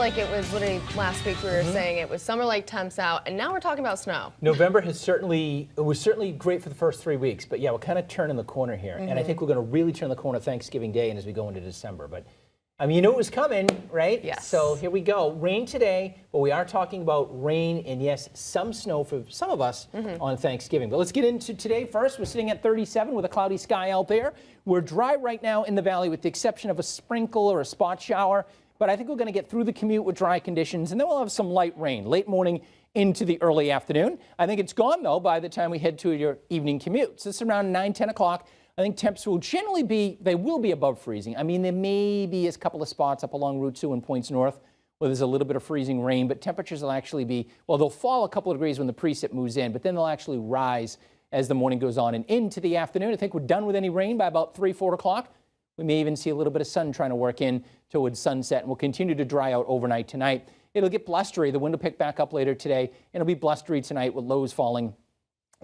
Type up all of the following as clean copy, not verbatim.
like it was literally last week we were saying it was summer-like temps out, and now we're talking about snow. November was certainly great for the first 3 weeks, but yeah, we're kind of turning the corner here. And I think we're going to really turn the corner Thanksgiving Day and as we go into December. But I mean, you know it was coming, right? Yes. So here we go. Rain today, but we are talking about rain and, yes, some snow for some of us on Thanksgiving. But let's get into today first. We're sitting at 37 with a cloudy sky out there. We're dry right now in the valley with the exception of a sprinkle or a spot shower. But I think we're going to get through the commute with dry conditions, and then we'll have some light rain late morning into the early afternoon. I think it's gone, though, by the time we head to your evening commute. So it's around 9, 10 o'clock. I think temps will generally be, they will be above freezing. I mean, there may be a couple of spots up along Route 2 and points north where there's a little bit of freezing rain, but temperatures will actually be, well, they'll fall a couple of degrees when the precip moves in, but then they'll actually rise as the morning goes on and into the afternoon. I think we're done with any rain by about 3, 4 o'clock. We may even see a little bit of sun trying to work in towards sunset, and we'll continue to dry out overnight tonight. It'll get blustery. The wind will pick back up later today, and it'll be blustery tonight with lows falling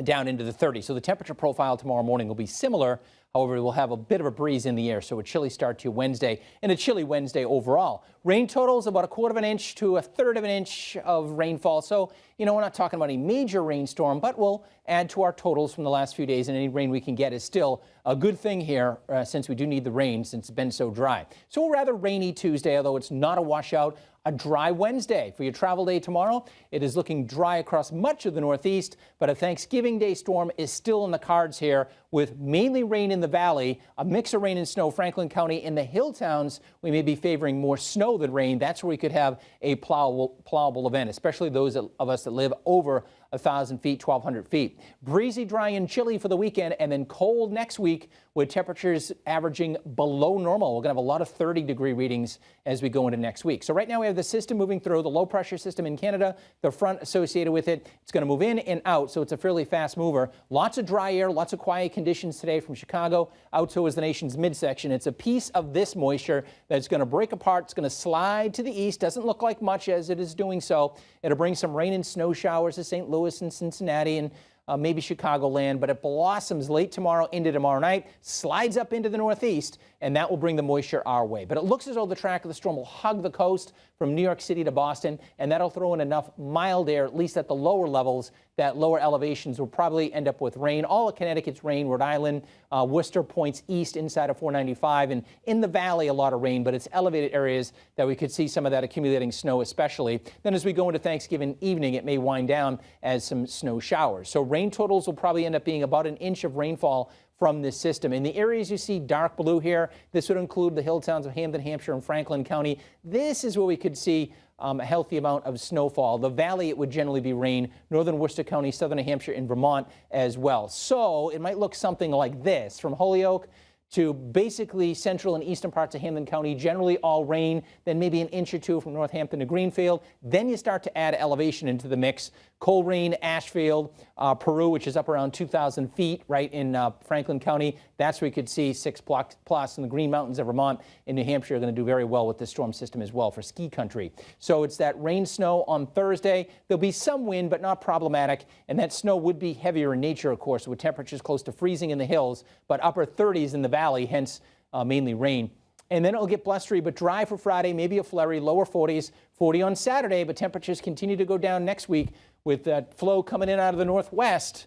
down into the 30s. So the temperature profile tomorrow morning will be similar. However, we'll have a bit of a breeze in the air, so a chilly start to Wednesday and a chilly Wednesday overall. Rain totals about 1/4 of an inch to 1/3 of an inch of rainfall. So, you know, we're not talking about a major rainstorm, but we'll add to our totals from the last few days, and any rain we can get is still a good thing here since we do need the rain since it's been so dry. So a rather rainy Tuesday, although it's not a washout. A dry Wednesday. For your travel day tomorrow, it is looking dry across much of the Northeast, but a Thanksgiving Day storm is still in the cards here with mainly rain in the valley, a mix of rain and snow. Franklin County in the hill towns, we may be favoring more snow than rain. That's where we could have a plowable event, especially those of us that live over 1,000 feet, 1,200 feet. Breezy, dry, and chilly for the weekend, and then cold next week with temperatures averaging below normal. We're going to have a lot of 30-degree readings as we go into next week. So right now we have the system moving through, the low-pressure system in Canada, the front associated with it. It's going to move in and out, so it's a fairly fast mover. Lots of dry air, lots of quiet conditions today from Chicago out towards the nation's midsection. It's a piece of this moisture that's going to break apart. It's going to slide to the east. Doesn't look like much as it is doing so. It'll bring some rain and snow showers to St. Louis and Cincinnati and maybe Chicagoland, but it blossoms late tomorrow into tomorrow night, slides up into the northeast, and that will bring the moisture our way. But it looks as though the track of the storm will hug the coast from New York City to Boston, and that'll throw in enough mild air, at least at the lower levels, that lower elevations will probably end up with rain. All of Connecticut's rain, Rhode Island, Worcester points east inside of 495, and in the valley a lot of rain, but it's elevated areas that we could see some of that accumulating snow especially. Then as we go into Thanksgiving evening, it may wind down as some snow showers. So rain totals will probably end up being about an inch of rainfall from this system. In the areas you see dark blue here, this would include the hill towns of Hampden, Hampshire, and Franklin County. This is where we could see a healthy amount of snowfall. The valley, it would generally be rain. Northern Worcester County, southern New Hampshire, and Vermont as well. So it might look something like this from Holyoke to basically central and eastern parts of Hampden County, generally all rain, then maybe an inch or two from Northampton to Greenfield. Then you start to add elevation into the mix. Coleraine, Ashfield, Peru, which is up around 2,000 feet, right in Franklin County. That's where you could see 6+, and the Green Mountains of Vermont and New Hampshire are going to do very well with this storm system as well for ski country. So it's that rain snow on Thursday. There'll be some wind, but not problematic, and that snow would be heavier in nature, of course, with temperatures close to freezing in the hills, but upper 30s in the valley, hence mainly rain. And then it'll get blustery but dry for Friday, maybe a flurry, lower 40s, 40 on Saturday, but temperatures continue to go down next week with that flow coming in out of the northwest.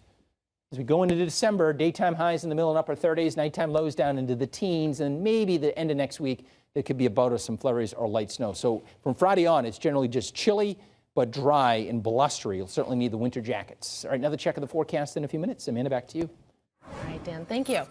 As we go into December, daytime highs in the middle and upper 30s, nighttime lows down into the teens, and maybe the end of next week, there could be a bout of some flurries or light snow. So from Friday on, it's generally just chilly but dry and blustery. You'll certainly need the winter jackets. All right, another check of the forecast in a few minutes. Amanda, back to you. All right, Dan, thank you.